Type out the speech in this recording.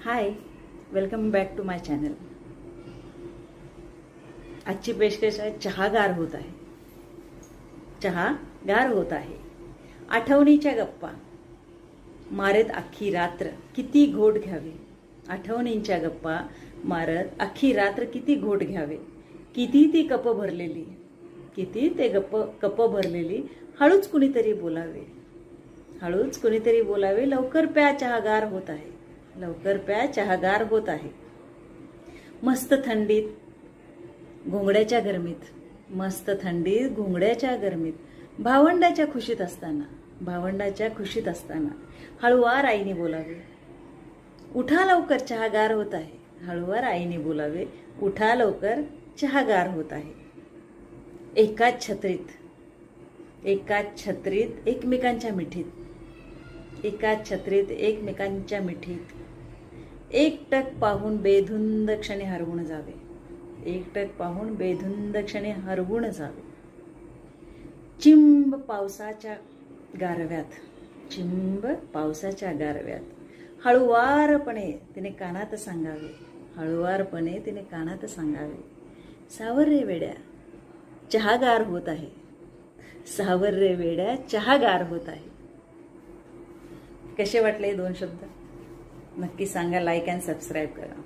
High, welcome back to my channel. आजची पेशकश आहे चहा गार होत आहे. चहा गार होत आहे. आठवणीच्या गप्पा मारत अख्खी रात्र किती घोट घ्यावे. आठवणींच्या गप्पा मारत अख्खी रात्र किती घोट घ्यावे. किती ती कप भरलेली, किती ते कप भरलेली. हळूच कुणीतरी बोलावे, हळूच कुणीतरी बोलावे. लवकर प्या, चहा गार होत आहे. लवकर प्या, चहा गार होत आहे. मस्त थंडीत घोंगड्याच्या गरमीत, मस्त थंडीत घोंगड्याच्या गरमीत, भावंडाच्या खुशीत असताना, भावंडाच्या खुशीत असताना हळुवार आईने बोलावे, उठा लवकर चहा गार होत आहे. हळुवार आईने बोलावे, उठा लवकर चहा गार होत आहे. एकाच छत्रीत, एकाच छत्रीत एकमेकांच्या मिठीत, एकाच छत्रीत एकमेकांच्या मिठीत. एकटक पाहून बेधुंद क्षणी हरवून जावे, एकटक पाहून बेधुंद क्षणी हरवून जावे. चिंब पावसाच्या गारव्यात, चिंब पावसाच्या गारव्यात, हळुवारपणे तिने कानात सांगावे, हळुवारपणे तिने कानात सांगावे. सावर रे वेड्या, चहा गार होत आहे. सावर रे वेड्या, चहा गार होत आहे. कसे वाटले हे दोन शब्द? नक्की सांगा. लाईक अँड सबस्क्राईब करा.